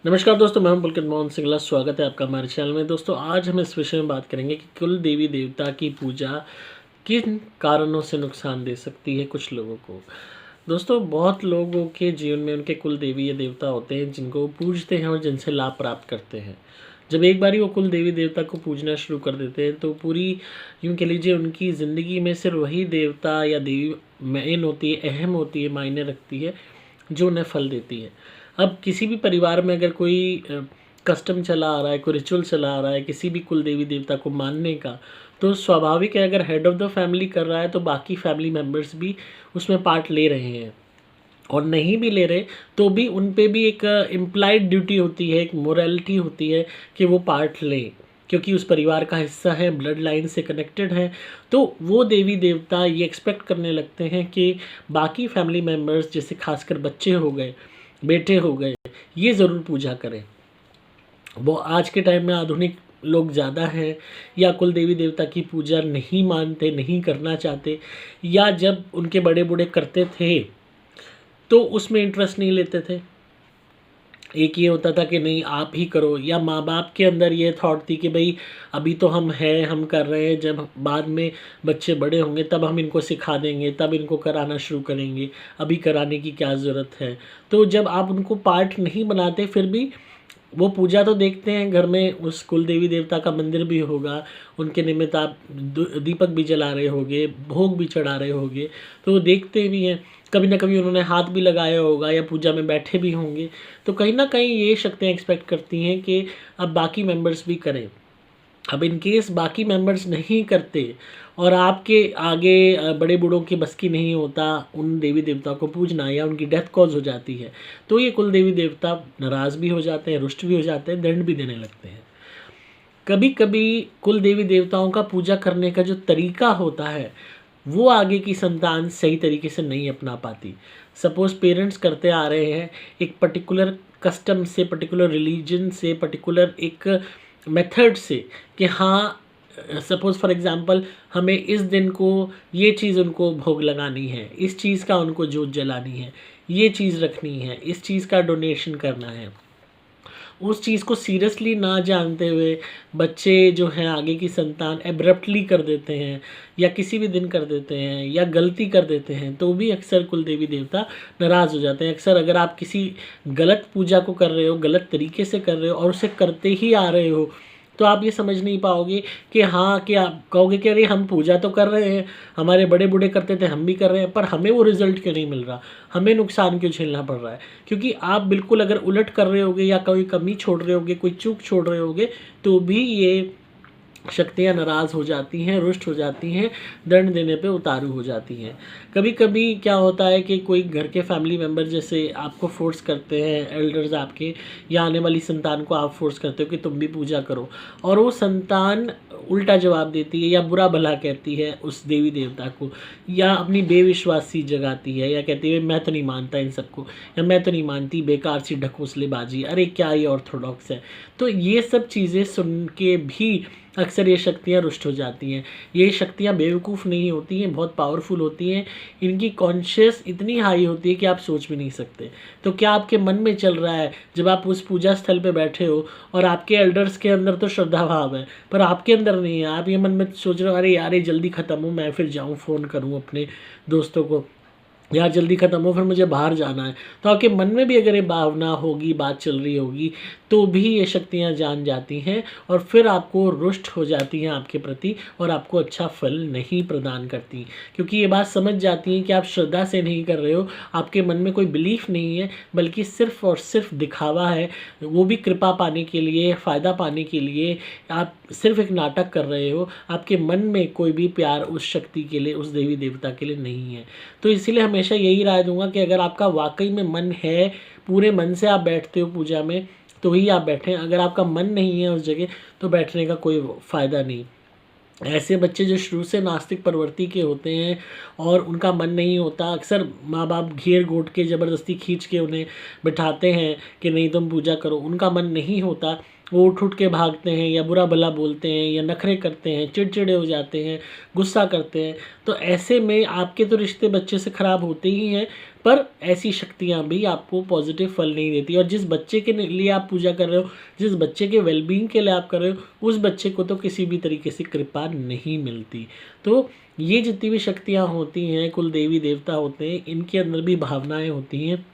नमस्कार दोस्तों, मैं हूं पुलकित मोहन सिंगला। स्वागत है आपका हमारे चैनल में। दोस्तों, आज हम इस विषय में बात करेंगे कि कुल देवी देवता की पूजा किन कारणों से नुकसान दे सकती है कुछ लोगों को। दोस्तों, बहुत लोगों के जीवन में उनके कुल देवी या देवता होते हैं जिनको वो पूजते हैं और जिनसे लाभ प्राप्त करते हैं। जब एक बारी वो कुल देवी देवता को पूजना शुरू कर देते हैं तो पूरी, यूँ कह लीजिए, उनकी ज़िंदगी में सिर्फ वही देवता या देवी मेन होती है, अहम होती है, मायने रखती है, जो उन्हें फल देती है। अब किसी भी परिवार में अगर कोई कस्टम चला आ रहा है, कोई रिचुअल चला आ रहा है किसी भी कुल देवी देवता को मानने का, तो स्वाभाविक है अगर हेड ऑफ़ द फैमिली कर रहा है तो बाकी फैमिली मेंबर्स भी उसमें पार्ट ले रहे हैं। और नहीं भी ले रहे तो भी उन पे भी एक इम्प्लाइड ड्यूटी होती है, एक मोरालिटी होती है कि वो पार्ट लें, क्योंकि उस परिवार का हिस्सा है, ब्लड लाइन से कनेक्टेड है। तो वो देवी देवता ये एक्सपेक्ट करने लगते हैं कि बाकी फैमिली मेम्बर्स, जैसे खासकर बच्चे हो गए, बेटे हो गए, ये ज़रूर पूजा करें। वो आज के टाइम में आधुनिक लोग ज़्यादा हैं, या कुल देवी देवता की पूजा नहीं मानते, नहीं करना चाहते, या जब उनके बड़े बूढ़े करते थे तो उसमें इंटरेस्ट नहीं लेते थे। एक ये होता था कि नहीं आप ही करो, या माँ बाप के अंदर ये थॉट थी कि भाई अभी तो हम हैं, हम कर रहे हैं, जब बाद में बच्चे बड़े होंगे तब हम इनको सिखा देंगे, तब इनको कराना शुरू करेंगे, अभी कराने की क्या ज़रूरत है। तो जब आप उनको पार्ट नहीं बनाते, फिर भी वो पूजा तो देखते हैं, घर में उस कुल देवी देवता का मंदिर भी होगा, उनके निमित्त आप दीपक भी जला रहे होगे, भोग भी चढ़ा रहे होगे, तो वो देखते भी हैं। कभी ना कभी उन्होंने हाथ भी लगाया होगा या पूजा में बैठे भी होंगे। तो कहीं ना कहीं ये शक्तियाँ एक्सपेक्ट करती हैं कि अब बाकी मेंबर्स भी करें। अब इन केस बाकी मेंबर्स नहीं करते और आपके आगे बड़े बूढ़ों की बस की नहीं होता उन देवी देवता को पूजना, या उनकी डेथ कॉज हो जाती है, तो ये कुल देवी देवता नाराज़ भी हो जाते हैं, रुष्ट भी हो जाते हैं, दंड भी देने लगते हैं। कभी कभी कुल देवी देवताओं का पूजा करने का जो तरीका होता है वो आगे की संतान सही तरीके से नहीं अपना पाती। सपोज़ पेरेंट्स करते आ रहे हैं एक पर्टिकुलर कस्टम से, पर्टिकुलर रिलीजन से, पर्टिकुलर एक मेथड से, कि हाँ, सपोज़ फॉर एग्ज़ाम्पल हमें इस दिन को ये चीज़ उनको भोग लगानी है, इस चीज़ का उनको जोत जलानी है, ये चीज़ रखनी है, इस चीज़ का डोनेशन करना है। उस चीज़ को सीरियसली ना जानते हुए बच्चे जो हैं, आगे की संतान, एब्रप्टली कर देते हैं, या किसी भी दिन कर देते हैं, या गलती कर देते हैं, तो भी अक्सर कुल देवी देवता नाराज़ हो जाते हैं। अक्सर अगर आप किसी गलत पूजा को कर रहे हो, गलत तरीके से कर रहे हो और उसे करते ही आ रहे हो, तो आप ये समझ नहीं पाओगे कि हाँ, कि आप कहोगे कि अरे हम पूजा तो कर रहे हैं, हमारे बड़े बूढ़े करते थे, हम भी कर रहे हैं, पर हमें वो रिज़ल्ट क्यों नहीं मिल रहा, हमें नुकसान क्यों झेलना पड़ रहा है। क्योंकि आप बिल्कुल अगर उलट कर रहे होगे, या कोई कमी छोड़ रहे होगे, कोई चूक छोड़ रहे होगे, तो भी ये शक्तियाँ नाराज़ हो जाती हैं, रुष्ट हो जाती हैं, दंड देने पे उतारू हो जाती हैं। कभी कभी क्या होता है कि कोई घर के फैमिली मेम्बर जैसे आपको फ़ोर्स करते हैं, एल्डर्स आपके, या आने वाली संतान को आप फ़ोर्स करते हो कि तुम भी पूजा करो, और वो संतान उल्टा जवाब देती है या बुरा भला कहती है उस देवी देवता को, या अपनी बेविश्वासी जगाती है, या कहती है मैं तो नहीं मानता इन सबको, या मैं तो नहीं मानती, बेकार सी ढकोसलेबाजी, अरे क्या ये ऑर्थोडॉक्स है। तो ये सब चीज़ें सुन के भी अक्सर ये शक्तियाँ रुष्ट हो जाती हैं। ये शक्तियाँ बेवकूफ़ नहीं होती हैं, बहुत पावरफुल होती हैं। इनकी कॉन्शियस इतनी हाई होती है कि आप सोच भी नहीं सकते। तो क्या आपके मन में चल रहा है जब आप उस पूजा स्थल पे बैठे हो, और आपके एल्डर्स के अंदर तो श्रद्धा भाव है पर आपके अंदर नहीं है। आप ये मन में सोच रहे हो अरे यार ये जल्दी ख़त्म हो, मैं फिर जाऊँ फ़ोन करूँ अपने दोस्तों को, यार जल्दी ख़त्म हो, फिर मुझे बाहर जाना है। तो आपके मन में भी अगर ये भावना होगी, बात चल रही होगी, तो भी ये शक्तियाँ जान जाती हैं और फिर आपको रुष्ट हो जाती हैं आपके प्रति, और आपको अच्छा फल नहीं प्रदान करती। क्योंकि ये बात समझ जाती हैं कि आप श्रद्धा से नहीं कर रहे हो, आपके मन में कोई बिलीफ नहीं है, बल्कि सिर्फ़ और सिर्फ दिखावा है, वो भी कृपा पाने के लिए, फ़ायदा पाने के लिए। आप सिर्फ एक नाटक कर रहे हो, आपके मन में कोई भी प्यार उस शक्ति के लिए, उस देवी देवता के लिए नहीं है। तो इसीलिए हमेशा यही राय दूंगा कि अगर आपका वाकई में मन है, पूरे मन से आप बैठते हो पूजा में, तो ही आप बैठें। अगर आपका मन नहीं है उस जगह, तो बैठने का कोई फ़ायदा नहीं। ऐसे बच्चे जो शुरू से नास्तिक प्रवृत्ति के होते हैं और उनका मन नहीं होता, अक्सर माँ बाप घेर घोट के ज़बरदस्ती खींच के उन्हें बिठाते हैं कि नहीं तुम पूजा करो, उनका मन नहीं होता, वो उठ के भागते हैं या बुरा भला बोलते हैं या नखरे करते हैं, चिड़चिड़े हो जाते हैं, गुस्सा करते हैं, तो ऐसे में आपके तो रिश्ते बच्चे से ख़राब होते ही हैं, पर ऐसी शक्तियाँ भी आपको पॉजिटिव फल नहीं देती। और जिस बच्चे के लिए आप पूजा कर रहे हो, जिस बच्चे के वेलबींग के लिए आप कर रहे हो, उस बच्चे को तो किसी भी तरीके से कृपा नहीं मिलती। तो ये जितनी भी शक्तियाँ होती हैं, कुल देवी देवता होते हैं, इनके अंदर भी भावनाएं होती हैं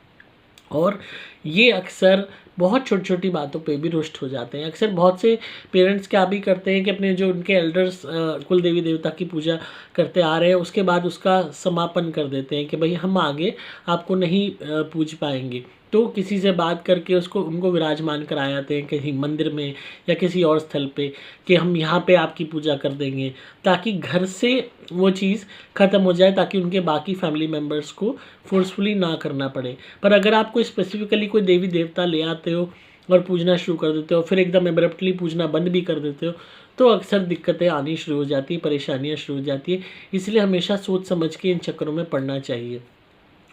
और ये अक्सर बहुत छोटी छोटी बातों पे भी रुष्ट हो जाते हैं। अक्सर बहुत से पेरेंट्स क्या भी करते हैं कि अपने जो उनके एल्डर्स कुल देवी देवता की पूजा करते आ रहे हैं उसके बाद उसका समापन कर देते हैं कि भाई हम आगे आपको नहीं पूज पाएंगे, तो किसी से बात करके उनको विराजमान कराए जाते हैं कहीं मंदिर में या किसी और स्थल पे कि हम यहाँ पे आपकी पूजा कर देंगे, ताकि घर से वो चीज़ ख़त्म हो जाए, ताकि उनके बाकी फैमिली मेम्बर्स को फोर्सफुली ना करना पड़े। पर अगर आप कोई स्पेसिफिकली कोई देवी देवता ले आते हो और पूजना शुरू कर देते हो, फिर एकदम एब्रप्टली पूजना बंद भी कर देते हो, तो अक्सर दिक्कतें आनी शुरू हो जाती है, परेशानियाँ शुरू हो जाती है। इसलिए हमेशा सोच समझ के इन चक्करों में पड़ना चाहिए।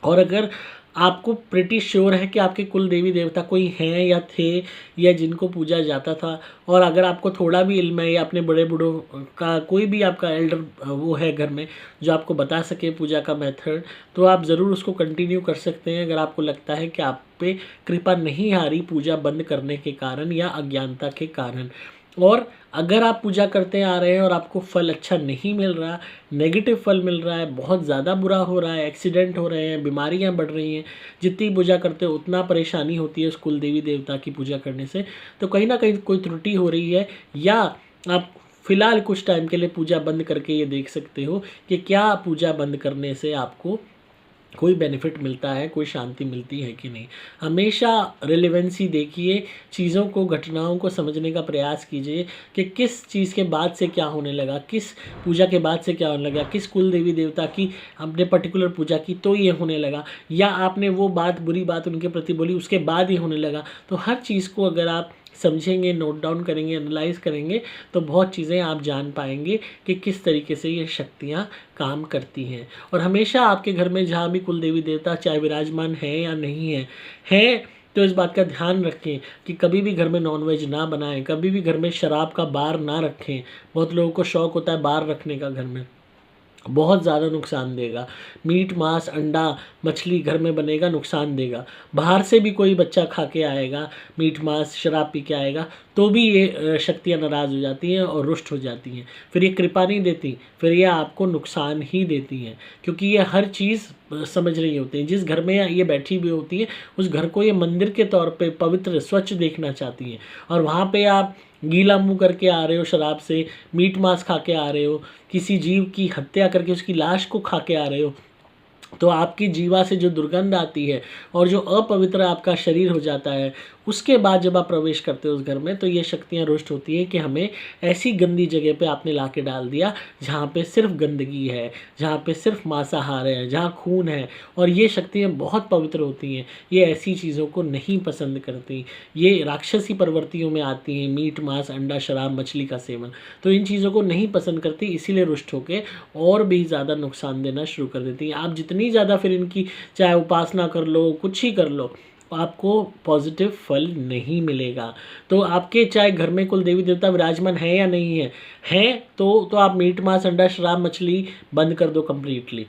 और अगर आपको प्रिटी श्योर है कि आपके कुल देवी देवता कोई हैं या थे या जिनको पूजा जाता था, और अगर आपको थोड़ा भी इल्म है या अपने बड़े बूढ़ों का कोई भी आपका एल्डर वो है घर में जो आपको बता सके पूजा का मेथड, तो आप ज़रूर उसको कंटिन्यू कर सकते हैं। अगर आपको लगता है कि आप पे कृपा नहीं आ रही पूजा बंद करने के कारण या अज्ञानता के कारण, और अगर आप पूजा करते आ रहे हैं और आपको फल अच्छा नहीं मिल रहा, नेगेटिव फल मिल रहा है, बहुत ज़्यादा बुरा हो रहा है, एक्सीडेंट हो रहे हैं, बीमारियां बढ़ रही हैं, जितनी पूजा करते हो उतना परेशानी होती है उस कुल देवी देवता की पूजा करने से, तो कहीं ना कहीं कोई त्रुटि हो रही है। या आप फिलहाल कुछ टाइम के लिए पूजा बंद करके ये देख सकते हो कि क्या पूजा बंद करने से आपको कोई बेनिफिट मिलता है, कोई शांति मिलती है कि नहीं। हमेशा रिलेवेंसी देखिए, चीज़ों को, घटनाओं को समझने का प्रयास कीजिए कि किस चीज़ के बाद से क्या होने लगा, किस पूजा के बाद से क्या होने लगा, किस कुल देवी देवता की हमने पर्टिकुलर पूजा की तो ये होने लगा, या आपने वो बात, बुरी बात उनके प्रति बोली उसके बाद ये होने लगा। तो हर चीज़ को अगर आप समझेंगे, नोट डाउन करेंगे, एनालाइज करेंगे, तो बहुत चीज़ें आप जान पाएंगे कि किस तरीके से ये शक्तियाँ काम करती हैं। और हमेशा आपके घर में जहाँ भी कुल देवी देवता चाहे विराजमान है या नहीं है तो इस बात का ध्यान रखें कि कभी भी घर में नॉनवेज ना बनाएं, कभी भी घर में शराब का बार ना रखें। बहुत लोगों को शौक़ होता है बार रखने का, घर में बहुत ज़्यादा नुकसान देगा। मीट मांस अंडा मछली घर में बनेगा, नुकसान देगा। बाहर से भी कोई बच्चा खा के आएगा, मीट मांस शराब पी के आएगा, तो भी ये शक्तियाँ नाराज़ हो जाती हैं और रुष्ट हो जाती हैं। फिर ये कृपा नहीं देती, फिर ये आपको नुकसान ही देती हैं, क्योंकि ये हर चीज़ समझ रही होती हैं। जिस घर में ये बैठी हुई होती है उस घर को ये मंदिर के तौर पे पवित्र स्वच्छ देखना चाहती हैं, और वहाँ पे आप गीला मुंह करके आ रहे हो, शराब से मीट मांस खा के आ रहे हो, किसी जीव की हत्या करके उसकी लाश को खा के आ रहे हो, तो आपकी जीवा से जो दुर्गंध आती है और जो अपवित्र आपका शरीर हो जाता है, उसके बाद जब आप प्रवेश करते हो उस घर में, तो ये शक्तियाँ रुष्ट होती है कि हमें ऐसी गंदी जगह पे आपने ला के डाल दिया जहाँ पे सिर्फ गंदगी है, जहाँ पे सिर्फ मांसाहार है, जहाँ खून है। और ये शक्तियाँ बहुत पवित्र होती हैं, ये ऐसी चीज़ों को नहीं पसंद करती, ये राक्षसी प्रवृत्तियों में आती हैं, मीट मांस अंडा शराब मछली का सेवन, तो इन चीज़ों को नहीं पसंद करती, इसीलिए रुष्ट होकर और भी ज़्यादा नुकसान देना शुरू कर देती हैं। आप जितनी ज़्यादा फिर इनकी चाहे उपासना कर लो, कुछ ही कर लो, आपको पॉजिटिव फल नहीं मिलेगा। तो आपके चाहे घर में कुल देवी देवता विराजमान है या नहीं है तो आप मीट मांस अंडा शराब मछली बंद कर दो कंप्लीटली।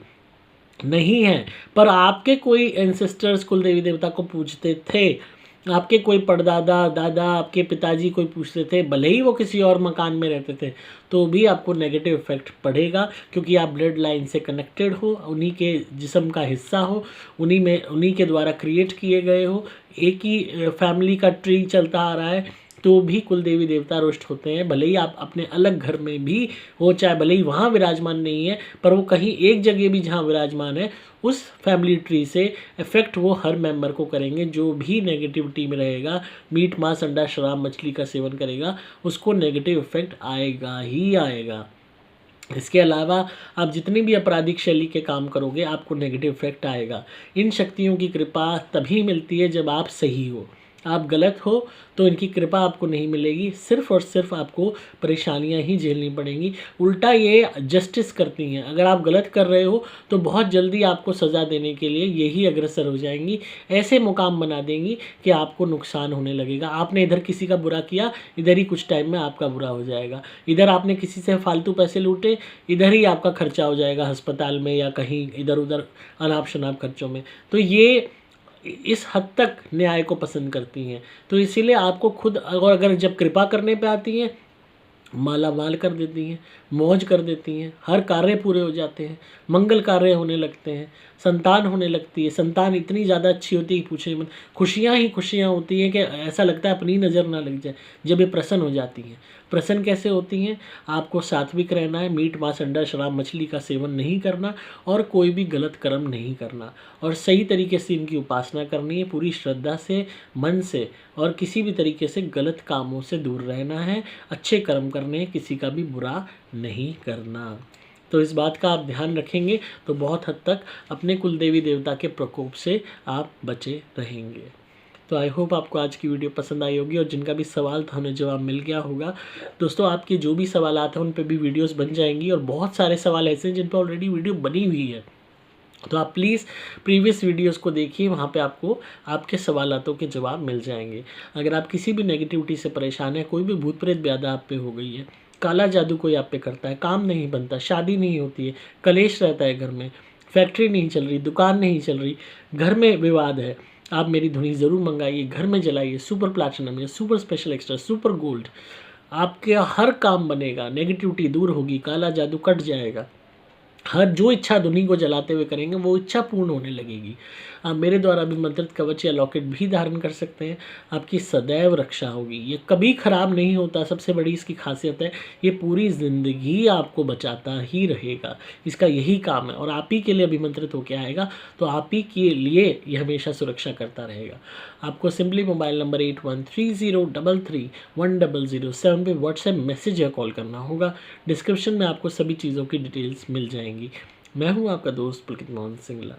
नहीं है पर आपके कोई एंसेस्टर्स कुल देवी देवता को पूजते थे, आपके कोई परदादा दादा आपके पिताजी कोई पूछते थे, भले ही वो किसी और मकान में रहते थे, तो भी आपको नेगेटिव इफेक्ट पड़ेगा, क्योंकि आप ब्लड लाइन से कनेक्टेड हो, उन्हीं के जिस्म का हिस्सा हो, उन्हीं के द्वारा क्रिएट किए गए हो, एक ही फैमिली का ट्री चलता आ रहा है, तो भी कुल देवी देवता रुष्ट होते हैं। भले ही आप अपने अलग घर में भी हो, चाहे भले ही वहाँ विराजमान नहीं है, पर वो कहीं एक जगह भी जहाँ विराजमान है उस फैमिली ट्री से इफेक्ट वो हर मेंबर को करेंगे। जो भी नेगेटिविटी में रहेगा, मीट मांस अंडा शराब मछली का सेवन करेगा, उसको नेगेटिव इफेक्ट आएगा ही आएगा। इसके अलावा आप जितनी भी आपराधिक शैली के काम करोगे, आपको नेगेटिव इफेक्ट आएगा। इन शक्तियों की कृपा तभी मिलती है जब आप सही हो। आप गलत हो तो इनकी कृपा आपको नहीं मिलेगी, सिर्फ और सिर्फ आपको परेशानियां ही झेलनी पड़ेंगी। उल्टा ये जस्टिस करती हैं, अगर आप गलत कर रहे हो तो बहुत जल्दी आपको सज़ा देने के लिए यही अग्रसर हो जाएंगी, ऐसे मुकाम बना देंगी कि आपको नुकसान होने लगेगा। आपने इधर किसी का बुरा किया, इधर ही कुछ टाइम में आपका बुरा हो जाएगा। इधर आपने किसी से फालतू पैसे लूटे, इधर ही आपका खर्चा हो जाएगा अस्पताल में या कहीं इधर उधर अनाप शनाप खर्चों में। तो ये इस हद तक न्याय को पसंद करती हैं। तो इसीलिए आपको खुद, और अगर जब कृपा करने पे आती हैं, माला माल कर देती हैं, मौज कर देती हैं, हर कार्य पूरे हो जाते हैं, मंगल कार्य होने लगते हैं, संतान होने लगती है। संतान इतनी ज़्यादा अच्छी होती है कि पूछे मत, खुशियाँ ही खुशियाँ होती हैं कि ऐसा लगता है अपनी नज़र ना लग जाए जब ये प्रसन्न हो जाती हैं। प्रसन्न कैसे होती हैं? आपको सात्विक रहना है, मीट मांस अंडा शराब मछली का सेवन नहीं करना और कोई भी गलत कर्म नहीं करना, और सही तरीके से इनकी उपासना करनी है, पूरी श्रद्धा से, मन से, और किसी भी तरीके से गलत कामों से दूर रहना है, अच्छे कर्म करने हैं, किसी का भी बुरा नहीं करना। तो इस बात का आप ध्यान रखेंगे तो बहुत हद तक अपने कुल देवी देवता के प्रकोप से आप बचे रहेंगे। तो आई होप आपको आज की वीडियो पसंद आई होगी, और जिनका भी सवाल था उन्हें जवाब मिल गया होगा। दोस्तों, आपके जो भी सवाल हैं उन पे भी वीडियोस बन जाएंगी, और बहुत सारे सवाल ऐसे हैं जिन पर ऑलरेडी वीडियो बनी हुई है। तो आप प्लीज़ प्रीवियस वीडियोस को देखिए, वहाँ पे आपको आपके सवालों के जवाब मिल जाएंगे। अगर आप किसी भी नेगेटिविटी से परेशान हैं, कोई भी भूत प्रेत ब्याधा आप पे हो गई है, काला जादू कोई आप पे करता है, काम नहीं बनता, शादी नहीं होती है, कलेश रहता है घर में, फैक्ट्री नहीं चल रही, दुकान नहीं चल रही, घर में विवाद है, आप मेरी धुनी ज़रूर मंगाइए, घर में जलाइए, सुपर प्लैटिनम या super special extra, super gold, आपके हर काम बनेगा, नेगेटिविटी दूर होगी, काला जादू कट जाएगा। हर जो इच्छा धुनी को जलाते हुए करेंगे वो इच्छा पूर्ण होने लगेगी। आप मेरे द्वारा भी मंत्रित कवच या लॉकेट भी धारण कर सकते हैं, आपकी सदैव रक्षा होगी। ये कभी खराब नहीं होता, सबसे बड़ी इसकी खासियत है, ये पूरी ज़िंदगी आपको बचाता ही रहेगा, इसका यही काम है। और आप ही के लिए अभिमंत्रित होकर आएगा तो आप ही के लिए ये हमेशा सुरक्षा करता रहेगा। आपको सिंपली मोबाइल नंबर 8130331007 पे व्हाट्सएप मैसेज या कॉल करना होगा। डिस्क्रिप्शन में आपको सभी चीज़ों की डिटेल्स मिल जाएंगी। मैं हूं आपका दोस्त पुलकित मोहन सिंगला।